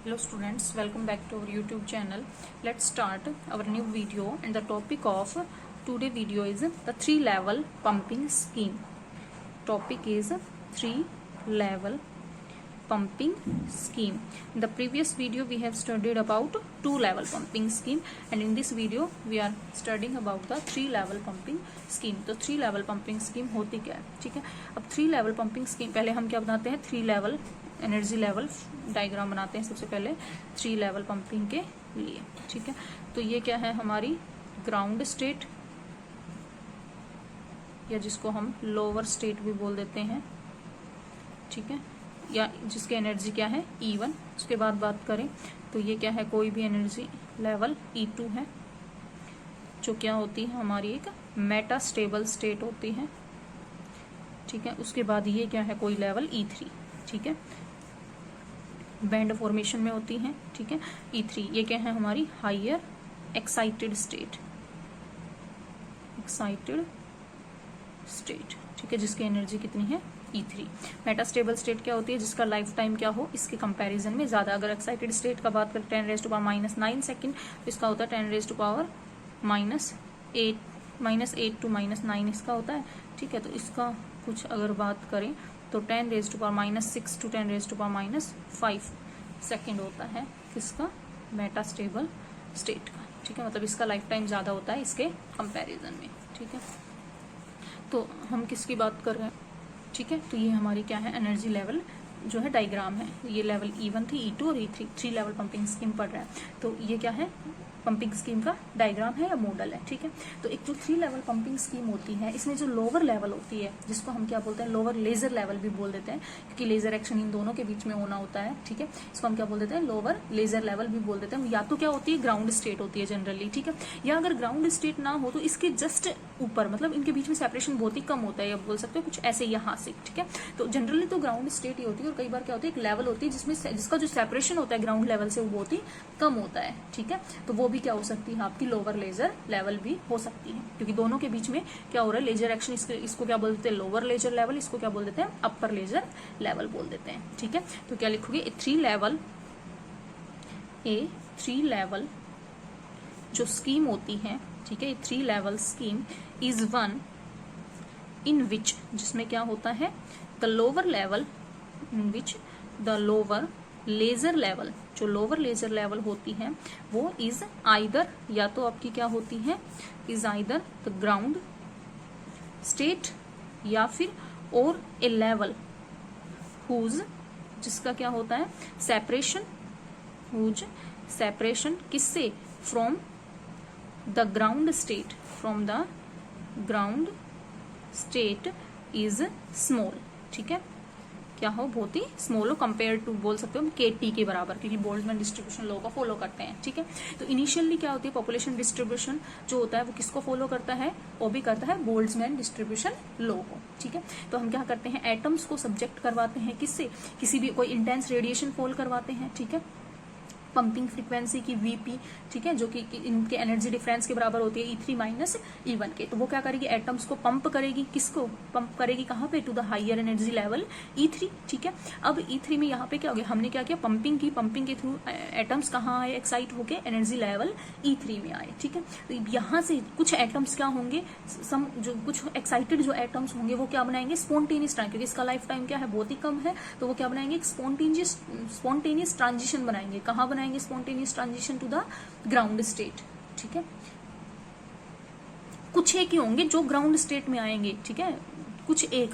Hello students, welcome back to our YouTube channel. Let's start our new video, and the topic of today video is the 3-level pumping scheme. Topic is 3-level pumping scheme. In the previous video we have studied about 2-level pumping scheme, and in this video we are studying about the 3-level pumping scheme. तो 3-level pumping scheme होती क्या है, ठीक है। अब 3-level pumping scheme पहले हम क्या बनाते हैं, 3-level एनर्जी लेवल डायग्राम बनाते हैं सबसे पहले 3-level पंपिंग के लिए, ठीक है। तो ये क्या है, हमारी ग्राउंड स्टेट या जिसको हम लोअर स्टेट भी बोल देते हैं, ठीक है, या जिसकी एनर्जी क्या है E1। उसके बाद बात करें तो ये क्या है, कोई भी एनर्जी लेवल E2 है, जो क्या होती है हमारी एक मेटा स्टेबल स्टेट होती है, ठीक है। उसके बाद ये क्या है, कोई लेवल E3, ठीक है, बैंड फॉर्मेशन में होती है, ठीक है। E3 ये क्या है, हमारी हायर एक्साइटेड स्टेट, ठीक है, जिसकी एनर्जी कितनी है E3। मेटा स्टेबल स्टेट क्या होती है, जिसका लाइफ टाइम क्या हो इसके कंपैरिजन में ज्यादा। अगर एक्साइटेड स्टेट का बात करें 10⁻⁹ सेकेंड, तो इसका होता है 10⁻⁻⁸ to -9 इसका होता है, ठीक है। तो इसका कुछ अगर बात करें तो 10⁻⁻⁶ to 10⁻⁵ सेकेंड होता है किसका, मेटा स्टेबल स्टेट का, ठीक है। मतलब इसका लाइफ टाइम ज्यादा होता है इसके कंपैरिजन में, ठीक है। तो हम किसकी बात कर रहे हैं, ठीक है। तो ये हमारी क्या है, एनर्जी लेवल जो है डायग्राम है। ये लेवल E1 थी, E2 और E3, 3-level पंपिंग स्कीम पढ़ रहा है। तो ये क्या है, पंपिंग स्कीम का डायग्राम है या मॉडल है, ठीक है। तो एक जो 3-level पंपिंग स्कीम होती है, इसमें जो लोअर लेवल होती है, जिसको हम क्या बोलते हैं, लोअर लेजर लेवल भी बोल देते हैं, क्योंकि लेजर एक्शन इन दोनों के बीच में होना होता है, ठीक है। इसको हम क्या बोल देते हैं, लोअर लेजर लेवल भी बोल देते हैं। या तो क्या होती है, ग्राउंड स्टेट होती है जनरली, ठीक है। या अगर ग्राउंड स्टेट ना हो तो इसके जस्ट ऊपर, मतलब इनके बीच में सेपरेशन बहुत ही कम होता है, या बोल सकते हो कुछ ऐसे यहाँ से, ठीक है। तो जनरली तो ग्राउंड स्टेट ही होती है, और कई बार क्या होती है, एक लेवल होती है जिसमें जिसका जो सेपरेशन होता है ग्राउंड लेवल से वो बहुत ही कम होता है, ठीक है। तो वो भी क्या हो सकती है, आपकी लोअर लेजर लेवल भी हो सकती है, क्योंकि दोनों के बीच में क्या हो रहा है, लेजर एक्शन। इसको क्या बोल देते हैं, लोअर लेजर लेवल, इसको क्या बोल देते हैं, अपर लेजर लेवल बोल देते हैं, ठीक है। तो क्या लिखोगे, 3-level जो स्कीम होती है, ठीक है, 3-level scheme is one in which, जिसमें क्या होता है, the lower level in which the lower ledger level, जो लोअर लेजर लेवल होती है वो इज आइदर, या तो आपकी क्या होती है, is either the ground state, या फिर और ए लेवल हुज, जिसका क्या होता है सेपरेशन, हुज सेपरेशन किससे, from the ground state, from the ground state is small, ठीक है। क्या हो, बहुत ही स्मॉल हो, कंपेयर टू बोल सकते हो KT के बराबर, क्योंकि बोल्ट्जमैन डिस्ट्रीब्यूशन लॉ को फॉलो करते हैं, ठीक है। तो इनिशियली क्या होती है, पॉपुलेशन डिस्ट्रीब्यूशन जो होता है वो किसको फॉलो करता है, वो भी करता है बोल्ट्जमैन डिस्ट्रीब्यूशन लॉ को, ठीक है। तो हम क्या करते हैं, एटम्स को सब्जेक्ट करवाते हैं किससे, किसी भी कोई इंटेंस रेडिएशन फॉल करवाते हैं, ठीक है, पंपिंग फ्रीक्वेंसी की VP, ठीक है, जो कि इनके एनर्जी डिफरेंस के बराबर होती है E3 - E1 के। तो वो क्या करेगी, एटम्स को पंप करेगी, किसको पंप करेगी, कहाँ पे, to the higher energy level E3, ठीक है। अब E3 में यहाँ पे क्या हो गया, हमने क्या किया, पंपिंग की, पंपिंग के थ्रू एटम्स कहाँ आए, एक्साइट होके एनर्जी लेवल E3 में आए, ठीक है। तो यहाँ से कुछ एटम्स क्या होंगे, जो कुछ एक्साइटेड जो एटम्स होंगे वो क्या बनाएंगे, स्पॉन्टेनियस, क्योंकि इसका लाइफ टाइम क्या है, बहुत ही कम है, तो वो क्या बनाएंगे, स्पॉन्टेनियस ट्रांजिशन बनाएंगे, कहाँ बनाएंगे, spontaneous transition to the ground state, ठीक है। कुछ एक ही होंगे जो ग्राउंड स्टेट में आएंगे, ठीक है, कुछ एक।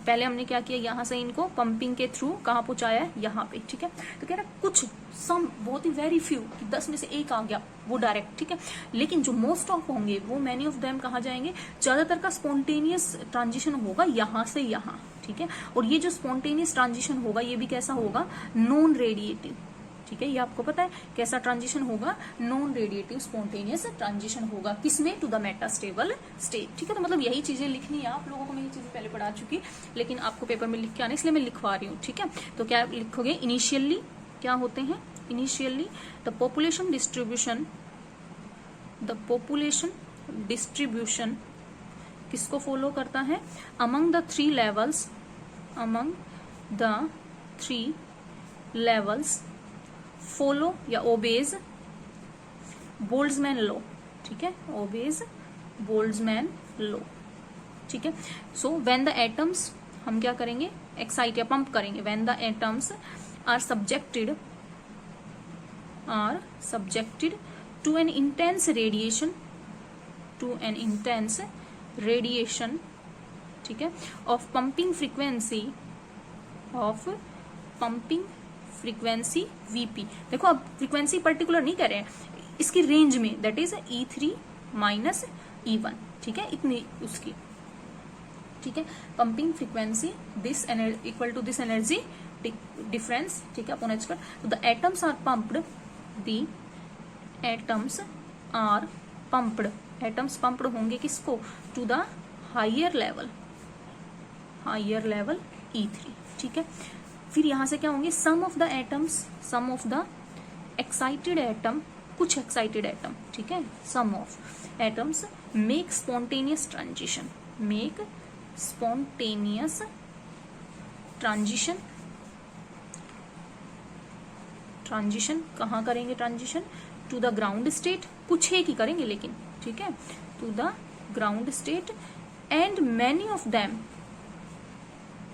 पहले हमने क्या किया, यहां से इनको पंपिंग के थ्रू कहां पहुंचाया, यहाँ पे, ठीक है। तो कह रहा कुछ सम, बहुत ही वेरी फ्यू, 10 में से एक आ गया वो डायरेक्ट, ठीक है। लेकिन जो मोस्ट ऑफ होंगे वो मैनी ऑफ देम कहाँ जाएंगे, ज्यादातर का स्पॉन्टेनियस ट्रांजिशन होगा यहाँ से यहाँ, ठीक है। और ये जो स्पॉन्टेनियस ट्रांजिशन होगा ये भी कैसा होगा, नॉन रेडिएटिव, ठीक है। ये आपको पता है कैसा ट्रांजिशन होगा, नॉन रेडिएटिव स्पॉन्टेनियस ट्रांजिशन होगा, किसमें, to the metastable state, ठीक है। तो मतलब यही चीजें लिखनी है आप लोगों को, मैं ये चीजें पहले पढ़ा चुकी, लेकिन आपको पेपर में लिख के आना, इसलिए मैं लिखवा रही हूँ, ठीक है। तो क्या लिखोगे, इनिशियली क्या होते हैं, इनिशियली द पॉपुलेशन डिस्ट्रीब्यूशन किसको फॉलो करता है, अमंग द 3 levels फॉलो या ओबेज बोल्ट्जमैन लॉ, ठीक है, ओबेज बोल्ट्जमैन लॉ, ठीक है। सो व्हेन द एटम्स, हम क्या करेंगे, एक्साइट या पंप करेंगे, when the atoms are subjected to an intense radiation, ठीक है, ऑफ पंपिंग फ्रीक्वेंसी वीपी। देखो अब फ्रीक्वेंसी पर्टिकुलर नहीं कर रहे हैं, इसकी रेंज में, that is E3 minus E1, ठीक है, इतनी उसकी, ठीक है। Pumping frequency this equal to this energy difference, ठीक है, अपॉन h स्क्वायर। तो the atoms are pumped, the atoms are pumped, atoms pumped होंगे किसको, to the higher level E3, ठीक है। फिर यहां से क्या होंगे, some of the excited atom, कुछ एक्साइटेड एटम, ठीक है, some of atoms make spontaneous transition कहाँ करेंगे, transition to the ground state, कुछ एक ही करेंगे लेकिन, ठीक है, to the ground state, and many of them,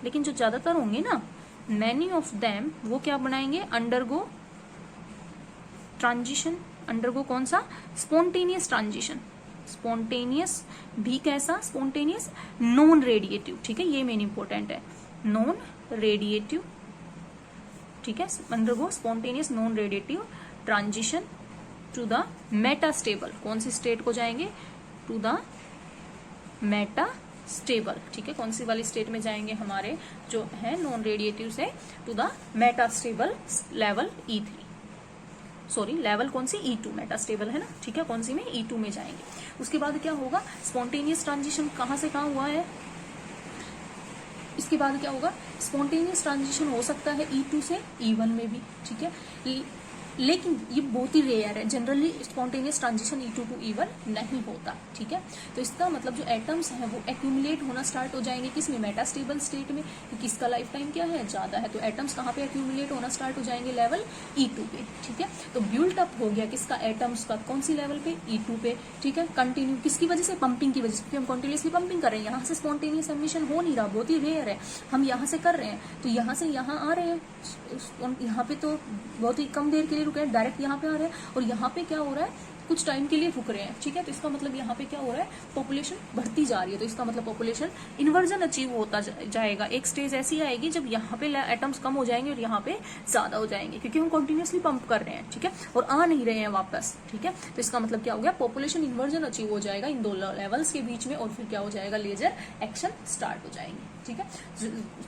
लेकिन जो ज्यादातर होंगे ना, मैनी ऑफ देम, वो क्या बनाएंगे, अंडरगो ट्रांजिशन, अंडरगो कौन सा, स्पॉन्टेनियस ट्रांजिशन, स्पॉन्टेनियस भी कैसा, स्पॉन्टेनियस नॉन रेडिएटिव, ठीक है, ये मेन इंपॉर्टेंट है, नॉन रेडिएटिव, ठीक है, undergo spontaneous non radiative transition to the metastable, कौन सी स्टेट को जाएंगे, टू द मेटास्टेबल, ठीक है, कौन सी वाली स्टेट में जाएंगे, हमारे जो है नॉन रेडिएटिव से to the metastable level E3, sorry level कौन सी, E2, मेटास्टेबल है ना, ठीक है, कौन सी में, E2 में जाएंगे। उसके बाद क्या होगा, स्पॉन्टेनियस ट्रांजिशन कहां से कहां हुआ है, इसके बाद क्या होगा, स्पॉन्टेनियस ट्रांजिशन हो सकता है E2 से E1 में भी, ठीक है, लेकिन ये बहुत ही रेयर है, generally spontaneous transition E2 to E1 नहीं होता, ठीक है। तो इसका मतलब जो एटम्स हैं वो एक्यूमुलेट होना स्टार्ट हो जाएंगे, किसमें, मेटास्टेबल स्टेट में, क्योंकि इसका लाइफ टाइम क्या है, ज्यादा है, तो एटम्स कहाँ पे एक्यूमुलेट होना स्टार्ट हो जाएंगे, लेवल E2 पे, ठीक है। तो बिल्ट अप हो गया किसका, एटम्स का, कौन सी लेवल पे, E2 पे, ठीक है, कंटिन्यू, किसकी वजह से, पंपिंग की वजह से, क्योंकि हम कंटिन्यूसली पंपिंग कर रहे हैं, यहाँ से स्पॉन्टेनियस एमिशन हो नहीं रहा, बहुत ही रेयर है, हम यहाँ से कर रहे हैं, तो यहाँ से यहाँ आ रहे हैं, यहाँ पे तो बहुत ही कम देर के लिए रुके हैं, डायरेक्ट यहाँ पे आ रहे हैं, और यहाँ पे क्या हो रहा है, कुछ टाइम के लिए रुक रहे हैं, ठीक है। तो इसका मतलब यहाँ पे क्या हो रहा है, पॉपुलेशन बढ़ती जा रही है, तो इसका मतलब पॉपुलेशन इन्वर्जन अचीव होता जाएगा। एक स्टेज ऐसी आएगी जब यहाँ पे एटम्स कम हो जाएंगे और यहाँ पे ज्यादा हो जाएंगे, क्योंकि हम कंटिन्यूअसली पंप कर रहे हैं, ठीक है, और आ नहीं रहे हैं वापस, ठीक है। तो इसका मतलब क्या हो गया, पॉपुलेशन इन्वर्जन अचीव हो जाएगा इन दो लेवल्स के बीच में, और फिर क्या हो जाएगा, लेजर एक्शन स्टार्ट हो जाएंगे, ठीक है,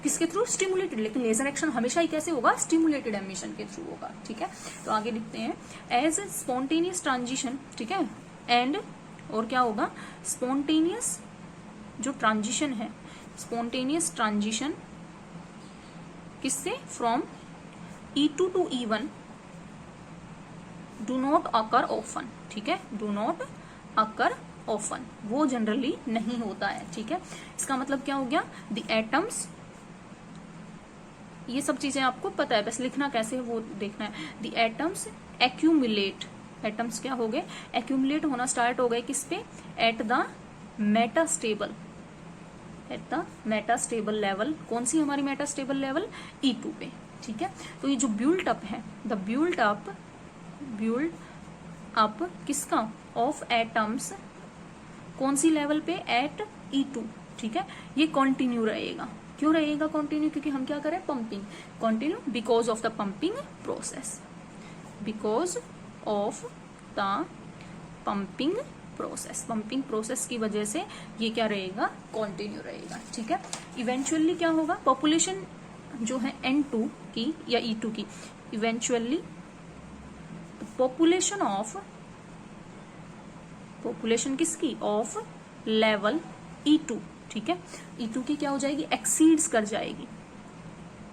किसके थ्रू, स्टिमुलेटेड, लेकिन लेजर एक्शन हमेशा ही कैसे होगा, स्टिमुलेटेड एमिशन के थ्रू होगा, ठीक है। तो आगे लिखते हैं, एज स्पॉन्टेनियस ट्रांजिशन, ठीक है, एंड, और क्या होगा, स्पॉन्टेनियस जो ट्रांजिशन है, स्पॉन्टेनियस ट्रांजिशन किससे, from E2 to E1 do not occur often, ठीक है, डू नॉट अकर ऑफन, वो जनरली नहीं होता है, ठीक है। इसका मतलब क्या हो गया, द एटम्स, ये सब चीजें आपको पता है, बस लिखना कैसे है वो देखना है। द एटम्स एक्यूमुलेट, एटम्स क्या हो गए, एक्यूमुलेट होना स्टार्ट हो गए किस पे, at the metastable, at the metastable level, कौन सी हमारी मेटास्टेबल लेवल, E2 पे, ठीक है। तो ये जो बिल्ट अप है, द बिल्ट अप किसका, ऑफ एटम्स, कौन सी लेवल पे, एट E2, ठीक है, ये कंटिन्यू रहेगा, क्यों रहेगा कंटिन्यू, क्योंकि हम क्या करें, pumping, continue because of the pumping process, because of the pumping process की वजह से ये क्या रहेगा, कंटिन्यू रहेगा, ठीक है। इवेंचुअली क्या होगा, पॉपुलेशन जो है N2 की या E2 की, इवेंचुअली पॉपुलेशन किसकी, ऑफ लेवल E2, ठीक है, E2 की क्या हो जाएगी, एक्सीड्स कर जाएगी,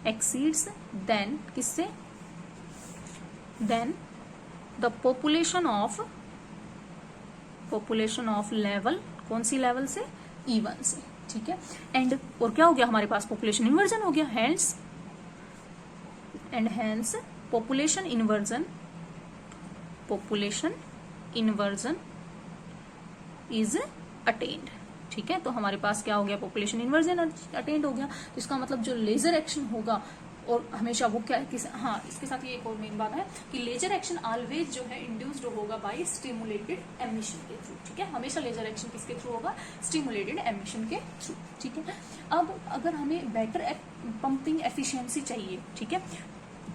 एक्सीड्स देन किससे, then the population of level, कौन सी लेवल से, E1 से, ठीक है। एंड, और क्या हो गया हमारे पास, पॉपुलेशन इन्वर्जन हो गया, hence population inversion is attend. ठीक है, तो हमारे पास क्या हो गया, पॉपुलेशन इन्वर्जन अटेन्ड हो गया। तो इसका मतलब जो लेजर एक्शन होगा और हमेशा वो क्या हाँ, इसके साथ ये एक और मेन बात है कि लेजर एक्शन ऑलवेज जो है इंड्यूस्ड होगा बाय स्टिमुलेटेड एमिशन के थ्रू। ठीक है, हमेशा लेजर एक्शन किसके थ्रू होगा, स्टिमुलेटेड एमिशन के थ्रू। ठीक है, अब अगर हमें बेटर पंपिंग एफिशिएंसी चाहिए, ठीक है,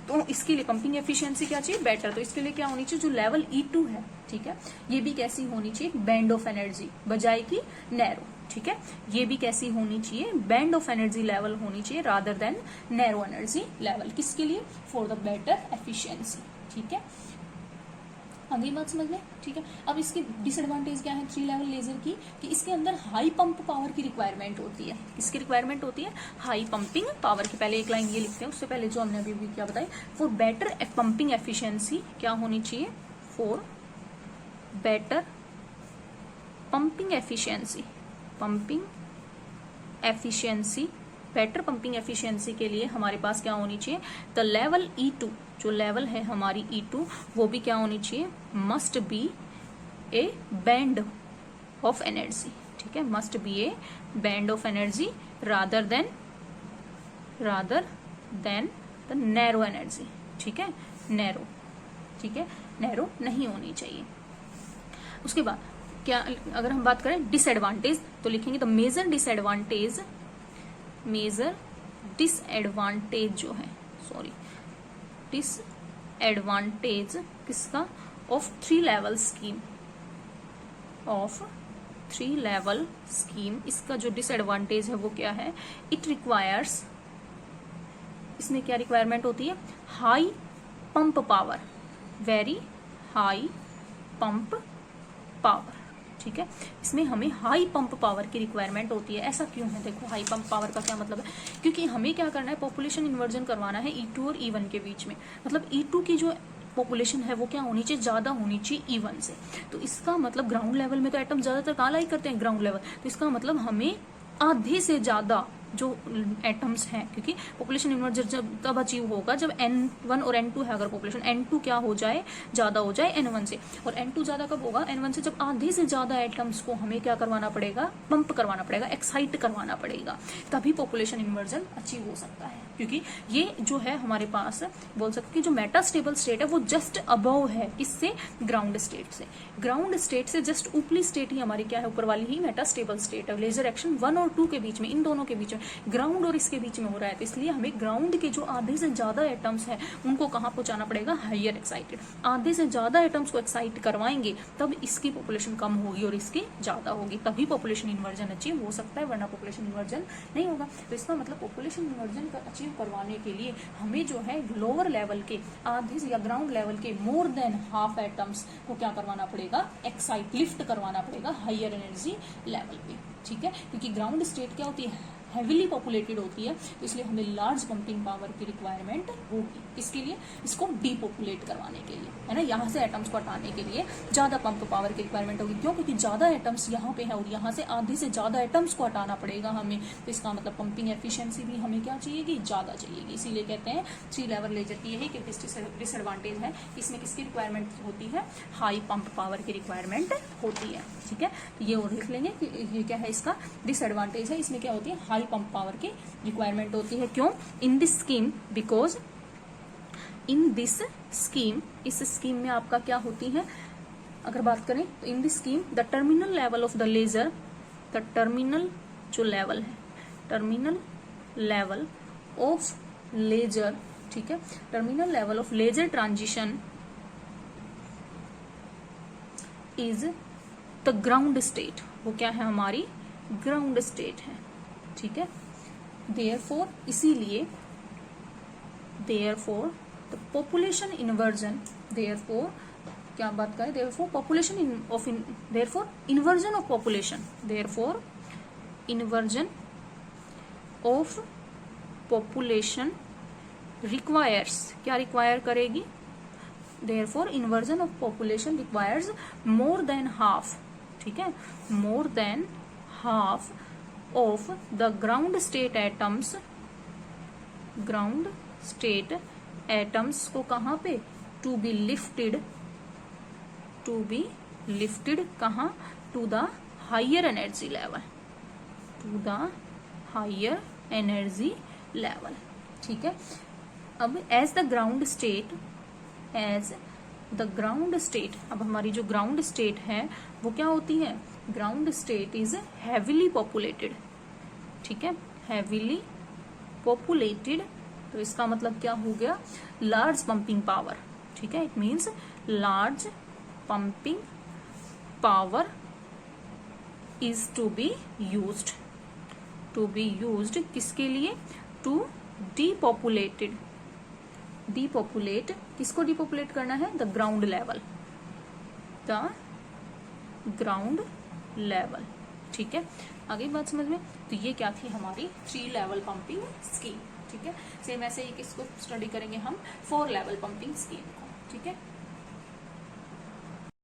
तो इसके लिए पंपिंग एफिशिएंसी क्या चाहिए, बेटर। तो इसके लिए क्या होनी चाहिए, जो लेवल E2 है, ठीक है, ये भी कैसी होनी चाहिए, बैंड ऑफ एनर्जी बजाय की नैरो। ठीक है, ये भी कैसी होनी चाहिए, बैंड ऑफ एनर्जी लेवल होनी चाहिए rather than narrow energy level. किसके लिए, फॉर द बेटर एफिशिएंसी। ठीक है, अगली बात समझ लें। ठीक है, अब इसकी डिसएडवांटेज क्या है 3 लेवल लेजर की, कि इसके अंदर हाई पंप पावर की रिक्वायरमेंट होती है। किसकी रिक्वायरमेंट होती है, हाई पंपिंग पावर की। पहले एक लाइन ये लिखते हैं, उससे पहले जो हमने अभी क्या बताई, फॉर बेटर पंपिंग एफिशिएंसी क्या होनी चाहिए, for better pumping efficiency. Better pumping efficiency के लिए हमारे पास क्या होनी चाहिए, द लेवल E2, जो लेवल है हमारी E2, वो भी क्या होनी चाहिए, must be A band of energy. ठीक है, must be A band of energy rather than the narrow energy. ठीक है, नैरो, ठीक है, नैरो नहीं होनी चाहिए। उसके बाद क्या, अगर हम बात करें डिसएडवांटेज, तो लिखेंगे द मेजर डिसएडवांटेज जो है, डिसएडवांटेज किसका, ऑफ 3 लेवल स्कीम, इसका जो डिसएडवांटेज है वो क्या है, इट रिक्वायर्स, इसमें क्या रिक्वायरमेंट होती है, high pump power, very high pump power. ठीक है, इसमें हमें हाई पंप पावर की रिक्वायरमेंट होती है। ऐसा क्यों है, देखो हाई पंप पावर का क्या मतलब है, क्योंकि हमें क्या करना है, पॉपुलेशन इन्वर्जन करवाना है E2 और E1 के बीच में। मतलब E2 की जो पॉपुलेशन है वो क्या होनी चाहिए, ज्यादा होनी चाहिए E1 से। तो इसका मतलब ग्राउंड लेवल में तो एटम ज्यादातर कहाँ लाई करते हैं, ग्राउंड लेवल। तो इसका मतलब हमें आधे से ज्यादा जो एटम्स हैं, क्योंकि पॉपुलेशन इन्वर्जन जब तब अचीव होगा जब N1 और N2 है, अगर पॉपुलेशन N2 क्या हो जाए, ज्यादा हो जाए N1 से, और N2 ज्यादा कब होगा, N1 से, जब आधे से ज्यादा एटम्स को हमें क्या करवाना पड़ेगा, पंप करवाना पड़ेगा, एक्साइट करवाना पड़ेगा, तभी पॉपुलेशन इन्वर्जन अचीव हो सकता है। क्योंकि ये जो है हमारे पास बोल सकते हैं जो मेटास्टेबल स्टेट है वो जस्ट अबव है, किससे, ग्राउंड स्टेट से। ग्राउंड स्टेट से जस्ट ऊपरी स्टेट ही हमारी क्या है, ऊपर वाली ही मेटास्टेबल स्टेट है। लेजर एक्शन 1 और 2 के बीच में, इन दोनों के बीच में, ग्राउंड और इसके बीच में हो रहा है। तो इसलिए हमें ग्राउंड के जो आधे से ज्यादा एटम्स हैं उनको कहाँ पहुंचाना पड़ेगा, हाइयर एक्साइटेड। आधे से ज्यादा एटम्स को एक्साइट करवाएंगे तब इसकी पॉपुलेशन कम होगी और इसकी ज्यादा होगी, तभी पॉपुलेशन इन्वर्जन अचीव हो सकता है, वरना पॉपुलेशन इन्वर्जन नहीं होगा। तो इसका मतलब पॉपुलेशन इन्वर्जन का अचीव करवाने के लिए हमें जो है लोअर लेवल के आधे से या ग्राउंड लेवल के मोर देन हाफ एटम्स को क्या करवाना पड़ेगा, एक्साइट, लिफ्ट करवाना पड़ेगा हाइयर एनर्जी लेवल पे। ठीक है, क्योंकि ग्राउंड स्टेट क्या होती है, हेविली पॉपुलेटेड होती है, तो इसलिए हमें लार्ज पंपिंग पावर की रिक्वायरमेंट होगी। इसके लिए, इसको डीपॉपुलेट करवाने के लिए, है ना, यहाँ से एटम्स को हटाने के लिए ज्यादा पंप पावर की रिक्वायरमेंट होगी। क्यों, क्योंकि ज्यादा एटम्स यहाँ पे है और यहाँ से आधे से ज्यादा एटम्स को हटाना पड़ेगा हमें। तो इसका मतलब पंपिंग एफिशिएंसी भी हमें क्या चाहिएगी, ज्यादा चाहिएगी। इसीलिए कहते हैं 3 लेवल लेजर की यही डिसएडवांटेज है, इसमें किसकी रिक्वायरमेंट होती है, हाई पंप पावर की रिक्वायरमेंट होती है। ठीक है, तो ये और लिख लेंगे कि ये क्या है, इसका डिसएडवांटेज है, इसमें क्या होती है, हाई पंप पावर की रिक्वायरमेंट होती है। क्यों, in this scheme, because in this scheme, इस स्कीम में आपका क्या होती है, अगर बात करें तो in this scheme the terminal level of the laser, the terminal जो लेवल है, टर्मिनल लेवल ऑफ लेजर, ठीक है, terminal level of laser transition is the ground state. वो क्या है, हमारी ग्राउंड स्टेट है। ठीक है, देयरफॉर, इसीलिए, therefore the population inversion, therefore क्या बात करें, therefore population of, therefore inversion of population, therefore inversion of population requires, क्या रिक्वायर करेगी, therefore inversion of population requires more than half, ठीक है, more than half of the ground state atoms, ground state atoms को कहाँ पे, to be lifted कहाँ, to the higher energy level, to the higher energy level. ठीक है, अब as the ground state, अब हमारी जो ग्राउंड स्टेट है वो क्या होती है, ground state is heavily populated. ठीक है, हैविली पॉपुलेटेड, तो इसका मतलब क्या हो गया, लार्ज पंपिंग पावर। ठीक है, it means large pumping power is to be used किसके लिए, टू डिपॉपुलेट, किसको डिपॉपुलेट करना है, द ग्राउंड लेवल। ठीक है, आगे बात समझ में। तो ये क्या थी हमारी 3 लेवल पंपिंग स्कीम। ठीक है, सेम ऐसे ही किसको स्टडी करेंगे हम, 4 लेवल पंपिंग स्कीम को। ठीक है।